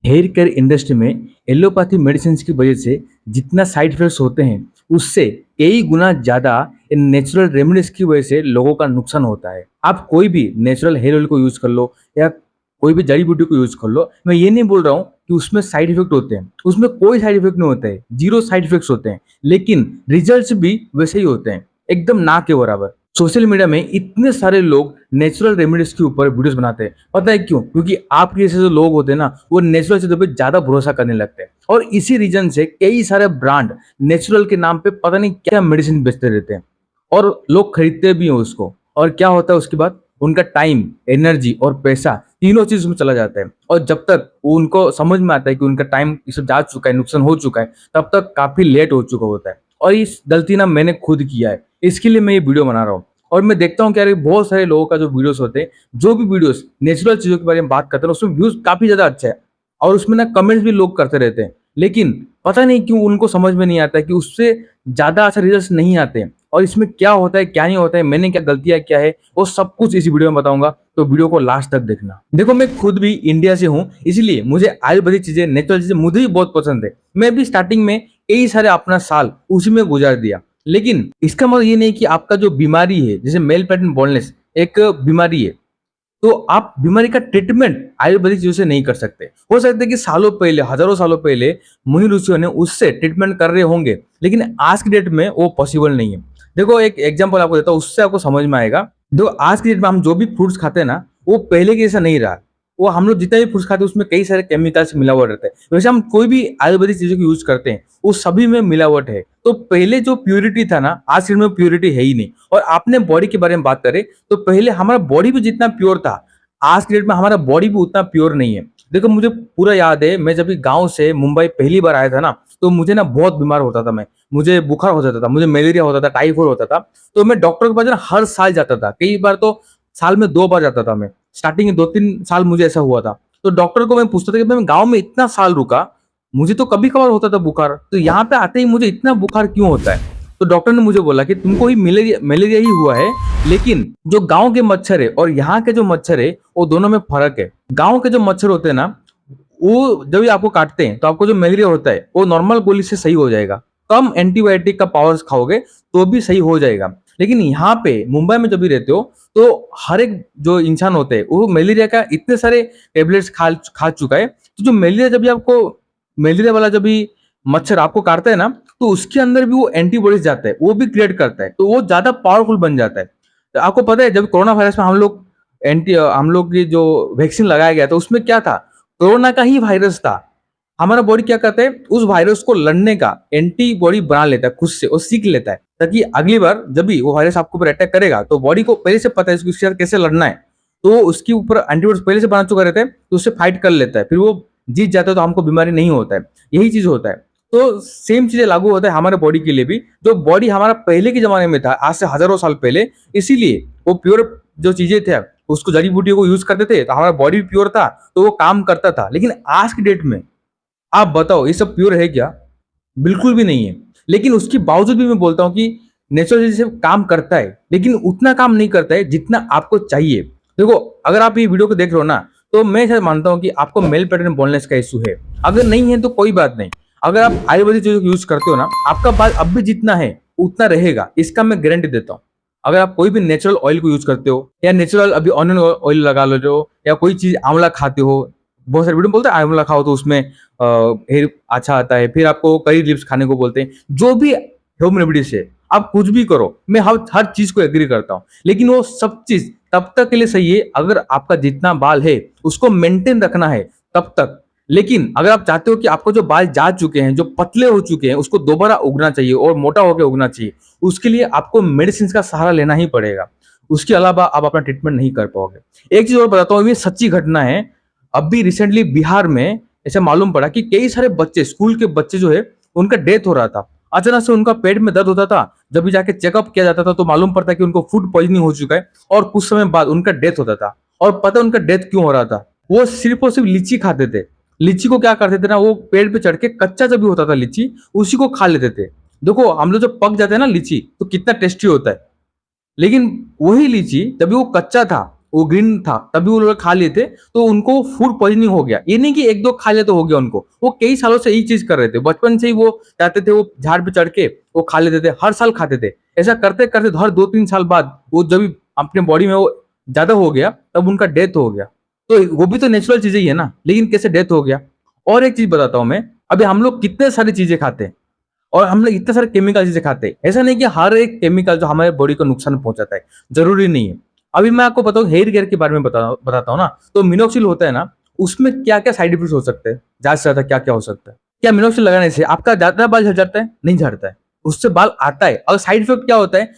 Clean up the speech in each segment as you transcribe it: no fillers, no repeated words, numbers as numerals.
Hair care industry में allopathy medicine की वजह से जितना साइड इफेक्ट्स होते हैं, उससे कई गुना ज़्यादा इन नेचुरल रेमेडीज़ की वजह से लोगों का नुकसान होता है। आप कोई भी नेचुरल हेयर ऑयल को यूज़ कर लो या कोई भी जड़ी-बूटी को यूज़ कर लो, मैं ये नहीं बोल रहा हूँ कि उसमें साइड इफेक्ट होते हैं। उसमें कोई साइड इफेक्ट नहीं होता है, ज़ीरो साइड इफेक्ट्स होते हैं, लेकिन रिजल्ट्स भी वैसे ही होते हैं, एकदम ना के बराबर। सोशल मीडिया में इतने सारे लोग नेचुरल रेमेडीज़ के ऊपर वीडियोज़ बनाते हैं। पता है क्यों? क्योंकि आपके जैसे जो लोग होते हैं ना, वो नेचुरल चीज़ों पे ज़्यादा भरोसा करने लगते हैं और इसी रीज़न से कई सारे ब्रांड नेचुरल के नाम पे पता नहीं क्या मेडिसिन बेचते रहते हैं और लोग खरीदते भी हैं उसको। और क्या होता है उसके बाद? उनका टाइम, एनर्जी और पैसा तीनों चीज़ उसमें चला जाता है और जब तक उनको समझ में आता है कि उनका टाइम ये सब जा चुका है, नुकसान हो चुका है, तब तक काफ़ी लेट हो चुका होता है और इस गलती ना मैंने खुद किया है। इसके लिए मैं ये वीडियो बना रहा हूँ और मैं देखता हूँ कि यार बहुत सारे लोगों का जो वीडियोज़ होते हैं, जो भी वीडियोज़ नेचुरल चीज़ों के बारे में बात करते हैं, उसमें व्यूज़ काफ़ी ज़्यादा अच्छा है और उसमें ना कमेंट्स भी लोग करते रहते हैं। लेकिन पता नहीं क्यों उनको समझ में नहीं आता है कि उससे ज़्यादा अच्छा रिजल्ट्स नहीं आते हैं और इसमें क्या होता है, क्या नहीं होता है, मैंने क्या गलतियाँ क्या है, वो सब कुछ इस वीडियो में बताऊँगा, तो वीडियो को लास्ट तक देखना। देखो मैं खुद भी इंडिया से हूँ, इसलिए मुझे आयुर्वेदिक चीज़ें, नेचुरल चीज़ें मुझे भी बहुत पसंद है। मैं भी स्टार्टिंग में कई सारे अपना साल उसी में गुजार दिया। लेकिन इसका मतलब ये नहीं कि आपका जो बीमारी है, जैसे मेल पेटर्न बाल्डनेस एक बीमारी है, तो आप बीमारी का ट्रीटमेंट आयुर्वेदिक चीज़ों से नहीं कर सकते। हो सकता है कि सालों पहले, हज़ारों सालों पहले मुनि ऋषियों ने उससे ट्रीटमेंट कर रहे होंगे, लेकिन आज की डेट में वो पॉसिबल नहीं है। देखो एक एग्ज़ाम्पल आपको देता हूँ, उससे आपको समझ में आएगा। देखो आज की डेट में हम जो भी फ्रूट्स खाते हैं ना, वो पहले के जैसा नहीं रहा। वो हम लोग जितना भी फ्रूट्स खाते हैं उसमें कई सारे केमिकल्स मिलावट रहता है। वैसे हम कोई भी आयुर्वेदिक चीज़ों को यूज़ करते हैं, वो सभी में मिलावट है। तो पहले जो प्योरिटी था ना, आज के डेट में प्योरिटी है ही नहीं। और आपने बॉडी के बारे में बात करें, तो पहले हमारा बॉडी भी जितना प्योर था, आज की डेट में हमारा बॉडी भी उतना प्योर नहीं है। देखो मुझे पूरा याद है, मैं जब भी गाँव से मुंबई पहली बार आया था ना, तो मुझे ना बहुत बीमार होता था मैं। मुझे बुखार हो जाता था, मुझे मलेरिया होता था, टाइफाइड होता था। तो मैं डॉक्टर के पास ना हर साल जाता था। कई बार तो साल में 2 बार जाता था मैं। स्टार्टिंग के 2-3 साल मुझे ऐसा हुआ था। तो डॉक्टर को मैं पूछता था कि मैं गाँव में इतना साल रुका, मुझे तो कभी-कभार होता था बुखार, तो यहाँ पे आते ही मुझे इतना बुखार क्यों होता है? तो डॉक्टर ने मुझे बोला कि तुमको ही मलेरिया मलेरिया ही हुआ है, लेकिन जो गाँव के मच्छर है और यहाँ के जो मच्छर है, वो दोनों में फ़र्क है। गाँव के जो मच्छर होते हैं ना, वो जब ये आपको काटते हैं, तो आपको जो मलेरिया होता है, वो नॉर्मल गोली से सही हो जाएगा। कम एंटीबायोटिक का पावर्स खाओगे, तो भी सही हो जाएगा। लेकिन यहाँ पे मुंबई में जब भी रहते हो, तो हर एक जो इंसान होते हैं, वो मलेरिया का इतने सारे टैबलेट्स खा खा चुका है, तो जो मलेरिया जब भी आपको मलेरिया वाला जब भी मच्छर आपको काटता है ना, तो उसके अंदर भी वो एंटीबॉडीज़ जाता है, वो भी क्रिएट करता है, तो वो ज़्यादा पावरफुल बन जाता है। तो आपको पता है जब कोरोना वायरस में हम लोग की जो वैक्सीन लगाया गया था, उसमें क्या था? कोरोना का ही वायरस था। हमारा बॉडी क्या करता है, उस वायरस को लड़ने का एंटीबॉडी बना लेता है खुद से और सीख लेता है, ताकि अगली बार जब भी वो वायरस आपके ऊपर अटैक करेगा, तो बॉडी को पहले से पता है इसको इसके साथ कैसे लड़ना है। तो वो उसके ऊपर एंटीबॉडीज़ पहले से बना चुका रहता है, तो उससे फाइट कर लेता है। फिर वो जीत जाता है, तो हमको बीमारी नहीं होता है। यही चीज़ होता है। तो सेम चीज़ें लागू होता है हमारे बॉडी के लिए भी। जो बॉडी हमारा पहले के ज़माने में था, आज से हज़ारों साल पहले, इसीलिए वो प्योर जो चीज़ें थे, उसको जड़ी-बूटियों को यूज़ करते थे, तो हमारा बॉडी भी प्योर था, तो वो काम करता था। लेकिन आज की डेट में आप बताओ ये सब प्योर है क्या? बिल्कुल भी नहीं है। लेकिन उसके बावजूद भी मैं बोलता हूँ कि नेचुरल चीज़ से काम करता है, लेकिन उतना काम नहीं करता है जितना आपको चाहिए। देखो, अगर आप ये वीडियो को देख रहे हो ना, तो मैं शायद मानता हूँ कि आपको मेल पैटर्न बाल्डनेस का इश्यू है। अगर नहीं है तो कोई बात नहीं। अगर आप आयुर्वेदिक चीज़ों को यूज़ करते हो ना, आपका बाल अब भी जितना है, उतना रहेगा। इसका मैं गारंटी देता हूँ। अगर आप कोई भी नेचुरल ऑयल को यूज़ करते हो या नेचुरल अभी ऑनियन ऑयल लगा लेते हो या कोई चीज़ आंवला खाते हो, बहुत सारे वीडियो में बोलते हैं आंवला खाओ तो उसमें हेयर अच्छा आता है, फिर आपको करी लीव्स खाने को बोलते हैं। जो भी होम रेमेडीज़ है, आप कुछ भी करो, मैं हर हर चीज़ को एग्री करता हूँ। लेकिन वो सब चीज़ तब तक के लिए सही है अगर आपका जितना बाल है, उसको मेंटेन रखना है तब तक। लेकिन अगर आप चाहते हो कि आपको जो बाल जा चुके हैं, जो पतले हो चुके हैं, उसको दोबारा उगना चाहिए और मोटा होके उगना चाहिए, उसके लिए आपको मेडिसिन्स का सहारा लेना ही पड़ेगा। उसके अलावा आप अपना ट्रीटमेंट नहीं कर पाओगे। एक चीज़ और बताता हूँ, ये सच्ची घटना है। अभी रिसेंटली बिहार में ऐसा मालूम पड़ा कि कई सारे बच्चे, स्कूल के बच्चे जो है, उनका डेथ हो रहा था। अचानक से उनका पेट में दर्द होता था, जब भी जाके चेकअप किया जाता था तो मालूम पड़ता कि उनको फूड पॉइज़निंग हो चुका है और कुछ समय बाद उनका डेथ होता था। और पता है उनका डेथ क्यों हो रहा था? वो सिर्फ़ और सिर्फ़ लीची खाते थे। लीची को क्या करते थे ना, वो पेड़ पे चढ़ के कच्चा जब भी होता था लीची, उसी को खा लेते थे। देखो हम लोग जब पक जाते हैं ना लीची, तो कितना टेस्टी होता है। लेकिन वही लीची जब भी वो कच्चा था, वो ग्रीन था तभी वो लोग खा लिए थे, तो उनको फूड पॉइजनिंग हो गया। ये नहीं कि एक दो खा लिया तो हो गया उनको, वो कई सालों से यही चीज कर रहे थे, बचपन से ही वो जाते थे, वो झाड़ पे चढ़ के वो खा लेते थे, हर साल खाते थे। ऐसा करते करते हर 2-3 साल बाद वो जब अपने बॉडी में वो ज्यादा हो गया तब उनका डेथ हो गया। तो वो भी तो नेचुरल चीजें ही है ना, लेकिन कैसे डेथ हो गया। और एक चीज बताता हूँ मैं, अभी हम लोग कितने सारी चीजें खाते हैं और हम लोग इतने सारे केमिकल चीजें खाते हैं, ऐसा नहीं कि हर एक केमिकल जो हमारे बॉडी को नुकसान पहुंचाता है, जरूरी नहीं है। अभी मैं आपको बताऊं हेयर केयर के बारे में बताता हूँ ना, तो मिनोक्सिल होता है ना, उसमें क्या क्या साइड इफेक्ट हो सकते हैं, ज्यादा से ज्यादा क्या क्या हो सकता है। क्या मिनोक्सिल लगाने से आपका ज्यादा बाल झड़ जाता है? नहीं झड़ता है, उससे बाल आता है। और साइड इफेक्ट क्या होता है,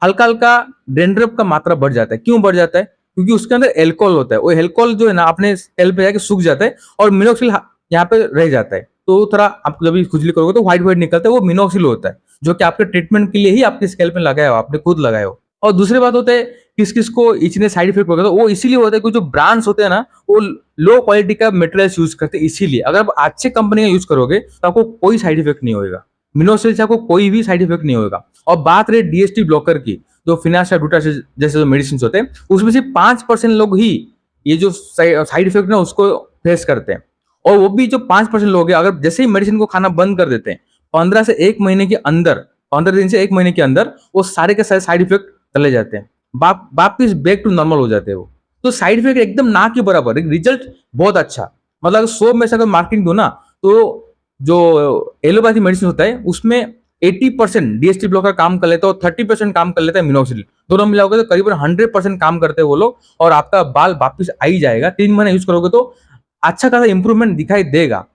हल्का हल्का डेंड्रफ का मात्रा बढ़ जाता है। क्यों बढ़ जाता है? क्योंकि उसके अंदर एल्कोहल होता है, वो एल्कोहल जो है ना अपने सेल पे जाके सूख जाता है और मिनोक्सिल यहाँ पे रह जाता है। तो थोड़ा आप जब भी खुजली करोगे तो व्हाइट व्हाइट निकलता है, वो मिनोक्सिल होता है, जो कि आपके ट्रीटमेंट के लिए ही आपके स्कैल्प में लगाया हो, आपने खुद लगाया हो। और दूसरी बात होता है, किस किस को इचने साइड इफेक्ट होगा, तो वो इसीलिए होता है कि जो ब्रांड्स होते हैं ना, वो लो क्वालिटी का मटेरियल्स यूज करते हैं। इसीलिए अगर आप अच्छे कंपनी का यूज करोगे तो आपको कोई साइड इफेक्ट नहीं होगा, मिनोक्सिल से आपको कोई भी साइड इफेक्ट नहीं होगा। और बात रही डीएसटी ब्लॉकर की, जो फिनाशा डूटासिस जैसे जो मेडिसिन होते हैं, उसमें से 5% लोग ही ये जो साइड इफेक्ट ना उसको फेस करते हैं। और वो भी जो 5% लोग हैं, अगर जैसे ही मेडिसिन को खाना बंद कर देते हैं, 15 से 1 महीने के अंदर, 15 दिन से 1 महीने के अंदर वो सारे के सारे साइड इफेक्ट चले जाते हैं, वापिस बैक टू नॉर्मल हो जाते हैं वो। तो साइड इफेक्ट एकदम ना के बराबर, एक रिजल्ट बहुत अच्छा। मतलब अगर 100 में से अगर मार्किंग दो ना, तो जो एलोपैथी मेडिसिन होता है उसमें 80% डीएसटी ब्लॉकर काम कर लेता है और 30% काम कर लेता है मिनोक्सिल। दोनों मिलाओगे तो करीबन 100% काम करते हैं वो लोग, और आपका बाल वापिस आ ही जाएगा। 3 महीने यूज करोगे तो अच्छा खासा इंप्रूवमेंट दिखाई देगा।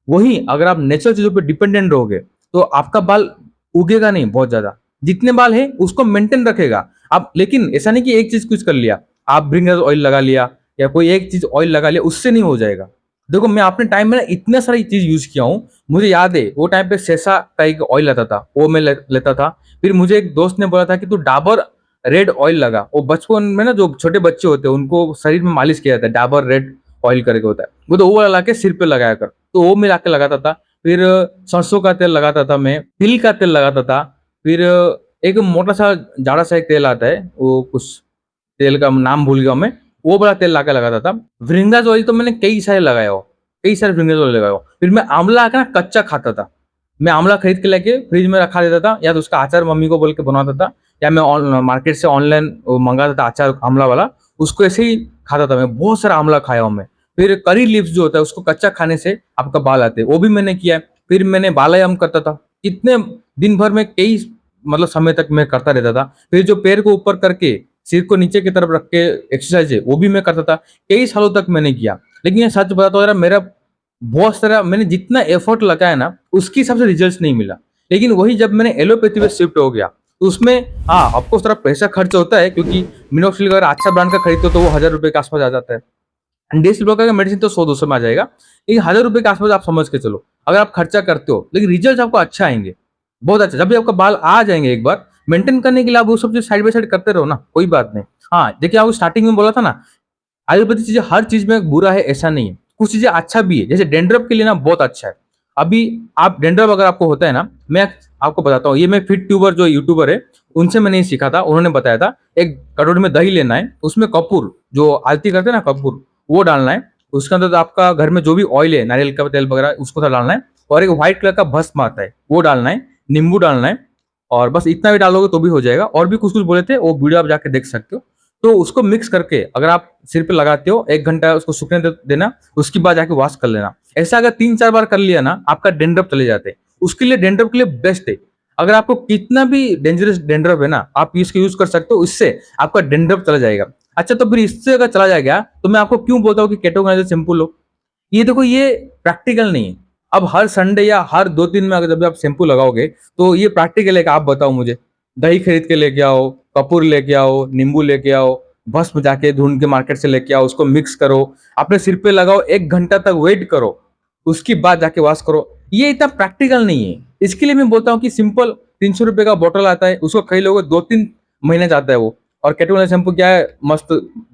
वहीं अगर आप नेचुरल चीजों पे डिपेंडेंट रहोगे तो आपका बाल उगेगा नहीं बहुत ज्यादा, जितने बाल है उसको मेंटेन रखेगा आप। लेकिन ऐसा नहीं कि एक चीज कुछ कर लिया, आप ब्रिंगर ऑयल लगा लिया या कोई एक चीज ऑयल लगा लिया, उससे नहीं हो जाएगा। देखो मैं अपने टाइम में ना इतने सारी चीज यूज किया हूँ, मुझे याद है वो टाइम पे सेसा का एक ऑयल आता था, वो मैं लेता था। फिर मुझे एक दोस्त ने बोला था कि तू डाबर रेड ऑयल लगा, वो बचपन में ना जो छोटे बच्चे होते हैं उनको शरीर में मालिश किया जाता है, डाबर रेड ऑयल करके होता है, वो तो वो वाला लाके सिर पे लगाया कर, तो वो मैं लाके लगाता था। फिर सरसों का तेल लगाता था मैं, तिल का तेल लगाता था। फिर एक मोटा सा जाड़ा सा एक तेल आता है, वो कुछ तेल का नाम भूल गया मैं, वो वाला तेल लाके लगाता था। भृंगराज ऑयल तो मैंने कई सारे लगाए हो, कई सारे भृंगराज ऑयल लगाए हो। फिर मैं आंवला आके ना कच्चा खाता था, मैं आंवला खरीद के लेके फ्रिज में रखा देता था, या तो उसका अचार मम्मी को बोल के बनवाता था, या मैं मार्केट से ऑनलाइन मंगाता था अचार आंवला वाला, उसको ऐसे ही खाता था मैं। बहुत सारा आंवला खाया हूँ मैं। फिर करी लीव्स जो होता है उसको कच्चा खाने से आपका बाल आते हैं, वो भी मैंने किया है। फिर मैंने बालायाम करता था, कितने दिन भर में कई मतलब समय तक मैं करता रहता था। फिर जो पैर को ऊपर करके सिर को नीचे की तरफ रख के एक्सरसाइज है वो भी मैं करता था, कई सालों तक मैंने किया। लेकिन ये सच बताता हूँ यार, मेरा बहुत सारा मैंने जितना एफर्ट लगाया ना उसके हिसाब से रिजल्ट नहीं मिला। लेकिन वही जब मैंने एलोपैथी पे शिफ्ट हो गया तो उसमें हाँ आपको थोड़ा पैसा खर्च होता है, क्योंकि मिनोक्सिल अगर अच्छा ब्रांड का खरीदते हो तो वो 1,000 रुपए के आसपास आ जाता है। डीएसटी ब्लॉकर का मेडिसिन तो 100-200 में आ जाएगा, लेकिन 1,000 रुपए के आसपास आप समझ के चलो अगर आप खर्चा करते हो, लेकिन रिजल्ट आपको अच्छा आएंगे, बहुत अच्छा। जब भी आपका बाल आ जाएंगे एक बार, मेंटेन करने के लिए आप वो सब चीज साइड बाय साइड करते रहो ना, कोई बात नहीं। हाँ देखिए, आपको स्टार्टिंग में बोला था ना, आयुर्वेदिक चीजें हर चीज में बुरा है ऐसा नहीं है, कुछ चीजें अच्छा भी है। जैसे डेंड्रफ के लिए ना बहुत अच्छा है। अभी आप डेंड्रफ अगर आपको होता है ना, मैं आपको बताता हूँ, ये मैं फिट ट्यूबर जो यूट्यूबर है उनसे मैंने ये सीखा था, उन्होंने बताया था। एक कटोरी में दही लेना है, उसमें कपूर जो आरती करते हैं ना कपूर, वो डालना है। उसके अंदर आपका घर में जो भी ऑयल है, नारियल का तेल वगैरह, उसको थोड़ा डालना है। और एक व्हाइट कलर का भस्म आता है वो डालना है, नींबू डालना है, और बस इतना भी डालोगे तो भी हो जाएगा। और भी कुछ कुछ बोले थे, वो वीडियो आप जाके देख सकते हो। तो उसको मिक्स करके अगर आप सिर पे लगाते हो, 1 घंटा उसको सूखने देना, उसके बाद जाके वॉश कर लेना। ऐसा अगर 3-4 बार कर लिया ना, आपका डेंड्रफ चले जाते हैं। उसके लिए डेंड्रफ के लिए बेस्ट है। अगर आपको कितना भी डेंजरस डेंड्रफ है ना, आप इसको यूज कर सकते हो, इससे आपका डेंड्रफ चला जाएगा। अच्छा, तो फिर इससे अगर चला जाएगा तो मैं आपको क्यों बोलता हूँ कि केटोगनाइजर शैम्पू लो। ये देखो, ये प्रैक्टिकल नहीं है। अब हर संडे या हर 2 दिन में अगर जब आप शैम्पू लगाओगे तो ये प्रैक्टिकल है कि आप बताओ मुझे, दही खरीद के लेके आओ, कपूर लेके आओ, नींबू लेके आओ, भस्म जाके ढूंढ के मार्केट से लेके आओ, उसको मिक्स करो, अपने सिर पे लगाओ, 1 घंटा तक वेट करो, उसके बाद जाके वॉश करो। ये इतना प्रैक्टिकल नहीं है। इसके लिए मैं बोलता हूँ कि सिंपल 300 रुपए का बोतल आता है, उसको खरीद लोगे, 2-3 महीने जाता है वो। और केटोगनाइजर शैम्पू क्या है, मस्त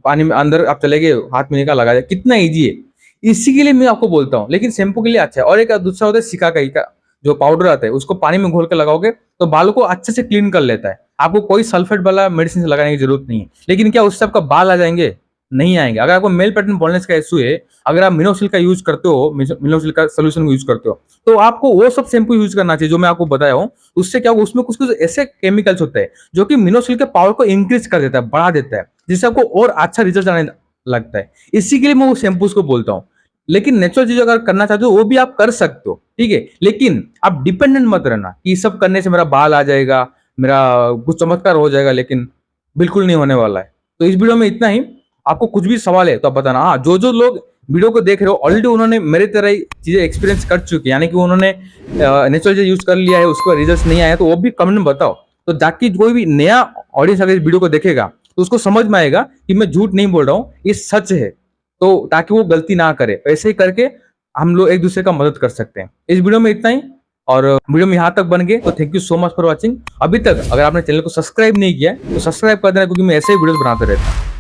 पानी में अंदर आप चले गए, हाथ में निकाल लगा दिया, कितना ईजी है। इसी के लिए मैं आपको बोलता हूँ। लेकिन शैम्पू के लिए अच्छा है। और एक दूसरा होता है सिकाकाई का जो पाउडर आता है, उसको पानी में घोल के लगाओगे तो बालों को अच्छे से क्लीन कर लेता है। आपको कोई सल्फेट वाला मेडिसिन लगाने की जरूरत नहीं है। लेकिन क्या उससे आपका बाल आ जाएंगे? नहीं आएंगे। अगर आपको मेल पैटर्न बॉल्डनेस का इशू है, अगर आप मिनोसिल का यूज करते हो, मिनोसिल का सोल्यूशन यूज करते हो, तो आपको वो सब शैम्पू यूज करना चाहिए जो मैं आपको बताया हूँ। उससे क्या होगा, उसमें कुछ कुछ ऐसे केमिकल्स होते हैं जो कि मिनोसिल के पावर को इंक्रीज कर देता है, बढ़ा देता है, जिससे आपको और अच्छा रिजल्ट आने लगता है। इसी के लिए मैं वो शैम्पूस को बोलता हूँ। लेकिन नेचुरल चीज अगर करना चाहते हो वो भी आप कर सकते हो, ठीक है, लेकिन आप डिपेंडेंट मत रहना कि सब करने से मेरा बाल आ जाएगा, मेरा कुछ चमत्कार हो जाएगा, लेकिन बिल्कुल नहीं होने वाला है। तो इस वीडियो में इतना ही। आपको कुछ भी सवाल है तो आप बताना। हाँ, जो जो लोग वीडियो को देख रहे हो ऑलरेडी उन्होंने मेरे तरह ही चीजें एक्सपीरियंस कर चुके हैं, यानी कि उन्होंने नेचुरल चीज यूज कर लिया है, उसका रिजल्ट नहीं आया, तो वो भी कमेंट में बताओ। तो ताकि कोई भी नया ऑडियंस अगर इस वीडियो को देखेगा तो उसको समझ में आएगा कि मैं झूठ नहीं बोल रहा हूँ, ये सच है। तो ताकि वो गलती ना करे, ऐसे ही करके हम लोग एक दूसरे का मदद कर सकते हैं। इस वीडियो में इतना ही। और वीडियो में यहाँ तक बन गए तो thank you so much for watching. अभी तक अगर आपने चैनल को सब्सक्राइब नहीं किया है तो सब्सक्राइब कर देना, क्योंकि मैं ऐसे ही वीडियोस बनाते रहता हूँ।